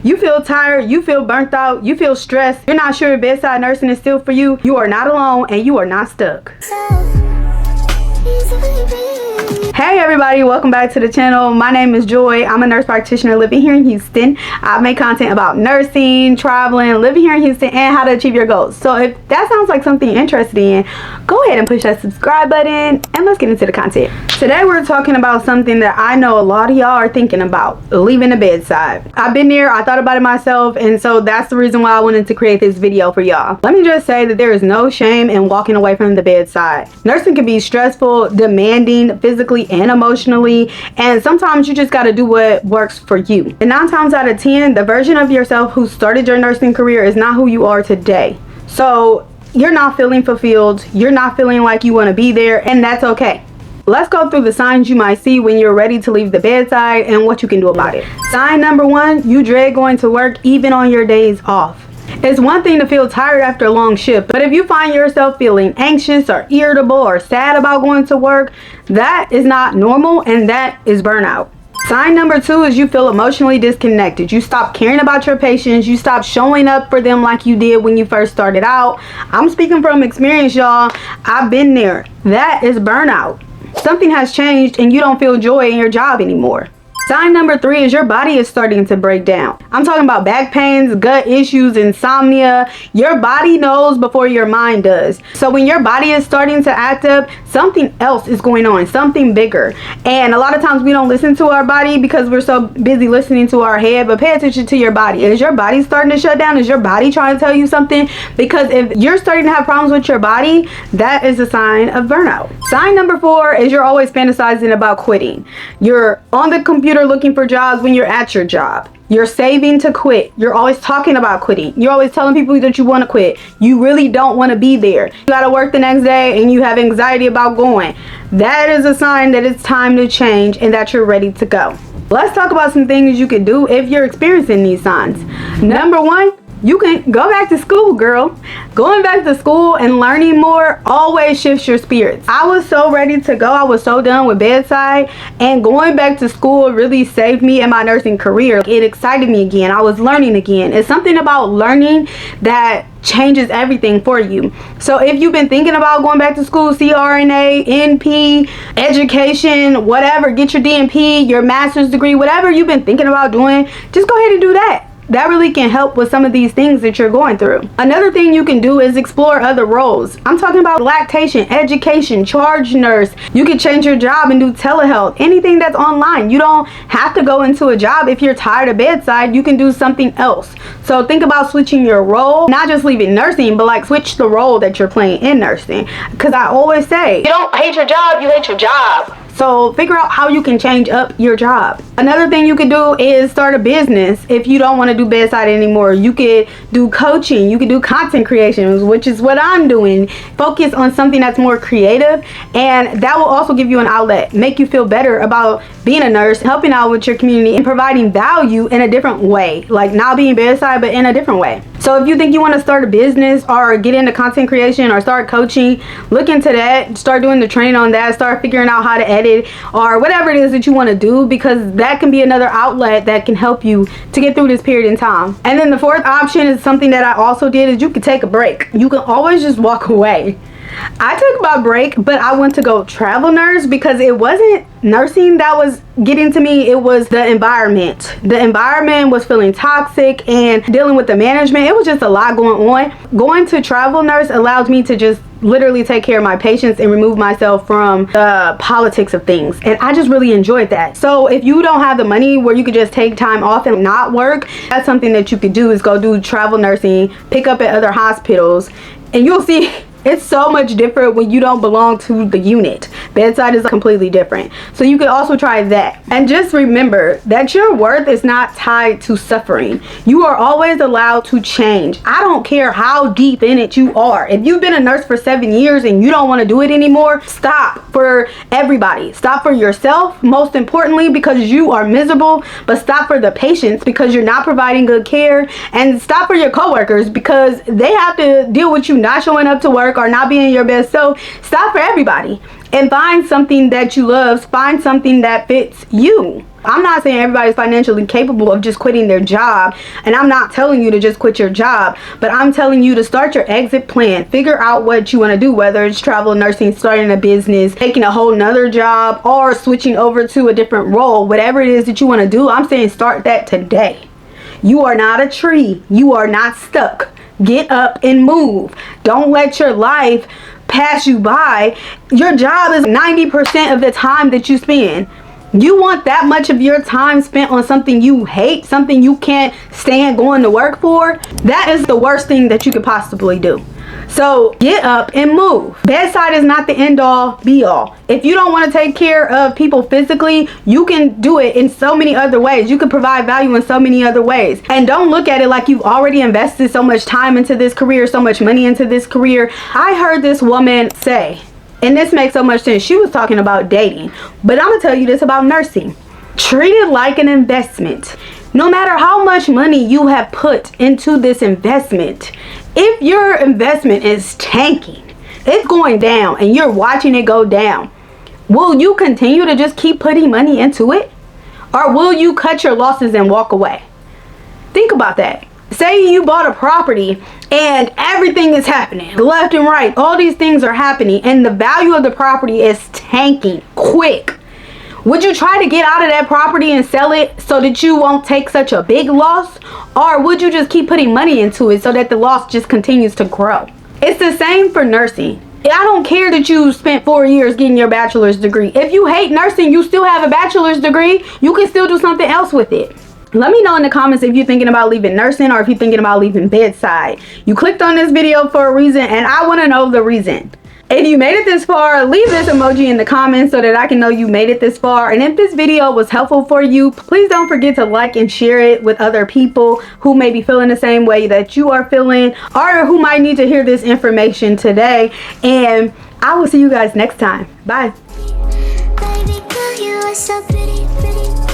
You feel tired, you feel burnt out, you feel stressed, you're not sure if bedside nursing is still for you, you are not alone and you are not stuck. Hey everybody, welcome back to the channel. My name is Joy. I'm a nurse practitioner living here in Houston. I make content about nursing, traveling, living here in Houston, and how to achieve your goals. So if that sounds like something you're interested in, go ahead and push that subscribe button and let's get into the content. Today we're talking about something that I know a lot of y'all are thinking about, leaving the bedside. I've been there, I thought about it myself, and so that's the reason why I wanted to create this video for y'all. Let me just say that there is no shame in walking away from the bedside. Nursing can be stressful, demanding, physically and emotionally, and sometimes you just got to do what works for you. And 9 times out of 10, the version of yourself who started your nursing career is not who you are today. So you're not feeling fulfilled, you're not feeling like you want to be there, and that's okay. Let's go through the signs you might see when you're ready to leave the bedside and what you can do about it. Sign number 1, you dread going to work even on your days off. It's one thing to feel tired after a long shift, but if you find yourself feeling anxious or irritable or sad about going to work, that is not normal and that is burnout. Sign number 2 is you feel emotionally disconnected. You stop caring about your patients. You stop showing up for them like you did when you first started out. I'm speaking from experience, y'all. I've been there. That is burnout. Something has changed and you don't feel joy in your job anymore. Sign number 3 is your body is starting to break down. I'm talking about back pains, gut issues, insomnia. Your body knows before your mind does. So when your body is starting to act up, something else is going on, something bigger. And a lot of times we don't listen to our body because we're so busy listening to our head, but pay attention to your body. Is your body starting to shut down? Is your body trying to tell you something? Because if you're starting to have problems with your body, that is a sign of burnout. Sign number 4 is you're always fantasizing about quitting. You're on the computer looking for jobs when you're at your job. You're saving to quit. You're always talking about quitting. You're always telling people that you want to quit. You really don't want to be there. You got to work the next day and you have anxiety about going. That is a sign that it's time to change and that you're ready to go. Let's talk about some things you can do if you're experiencing these signs. Number 1, you can go back to school, girl. Going back to school and learning more always shifts your spirits. I was so ready to go. I was so done with bedside, and going back to school really saved me in my nursing career. It excited me again. I was learning again. It's something about learning that changes everything for you. So if you've been thinking about going back to school, CRNA, NP, education, whatever, get your DNP, your master's degree, whatever you've been thinking about doing, just go ahead and do that. That really can help with some of these things that you're going through. Another thing you can do is explore other roles. I'm talking about lactation, education, charge nurse. You can change your job and do telehealth, anything that's online. You don't have to go into a job. If you're tired of bedside, you can do something else. So think about switching your role, not just leaving nursing, but like switch the role that you're playing in nursing. Because I always say, you don't hate your job, you hate your job. So figure out how you can change up your job. Another thing you can do is start a business. If you don't want to do bedside anymore, you could do coaching, you could do content creations, which is what I'm doing. Focus on something that's more creative, and that will also give you an outlet, make you feel better about being a nurse, helping out with your community, and providing value in a different way, like not being bedside, but in a different way. So if you think you want to start a business or get into content creation or start coaching, look into that, start doing the training on that, start figuring out how to edit or whatever it is that you want to do, because that can be another outlet that can help you to get through this period in time. And then the 4th option is something that I also did, is you can take a break. You can always just walk away. I took my break, but I went to go travel nurse because it wasn't nursing that was getting to me. It was the environment. The environment was feeling toxic, and dealing with the management, it was just a lot going on. Going to travel nurse allowed me to just literally take care of my patients and remove myself from the politics of things, and I just really enjoyed that. So if you don't have the money where you could just take time off and not work, that's something that you could do, is go do travel nursing, pick up at other hospitals, and you'll see it's so much different when you don't belong to the unit. Bedside is completely different. So you could also try that. And just remember that your worth is not tied to suffering. You are always allowed to change. I don't care how deep in it you are. If you've been a nurse for 7 years and you don't want to do it anymore, stop. For everybody. Stop for yourself, most importantly, because you are miserable, but stop for the patients because you're not providing good care, and stop for your coworkers because they have to deal with you not showing up to work or not being your best. So stop for everybody and find something that you love. Find something that fits you. I'm not saying everybody's financially capable of just quitting their job, and I'm not telling you to just quit your job, but I'm telling you to start your exit plan. Figure out what you want to do, whether it's travel, nursing, starting a business, taking a whole nother job, or switching over to a different role. Whatever it is that you want to do, I'm saying start that today. You are not a tree. You are not stuck. Get up and move. Don't let your life pass you by. Your job is 90% of the time that you spend. You want that much of your time spent on something you hate, something you can't stand going to work for? That is the worst thing that you could possibly do. So get up and move. Bedside is not the end all be all. If you don't want to take care of people physically, you can do it in so many other ways. You can provide value in so many other ways. And don't look at it like you've already invested so much time into this career, so much money into this career. I heard this woman say, and this makes so much sense, she was talking about dating, but I'm gonna tell you this about nursing. Treat it like an investment. No matter how much money you have put into this investment, if your investment is tanking, it's going down, and you're watching it go down, will you continue to just keep putting money into it? Or will you cut your losses and walk away? Think about that. Say you bought a property and everything is happening left and right. All these things are happening and the value of the property is tanking quick. Would you try to get out of that property and sell it so that you won't take such a big loss? Or would you just keep putting money into it so that the loss just continues to grow? It's the same for nursing. I don't care that you spent 4 years getting your bachelor's degree. If you hate nursing, you still have a bachelor's degree. You can still do something else with it. Let me know in the comments if you're thinking about leaving nursing or if you're thinking about leaving Bedside. You clicked on this video for a reason, and I want to know the reason. If you made it this far, leave this emoji in the comments so that I can know you made it this far. And if this video was helpful for you, please don't forget to like and share it with other people who may be feeling the same way that you are feeling, or who might need to hear this information today. And I will see you guys next time. Bye. Baby girl, you are so pretty, pretty.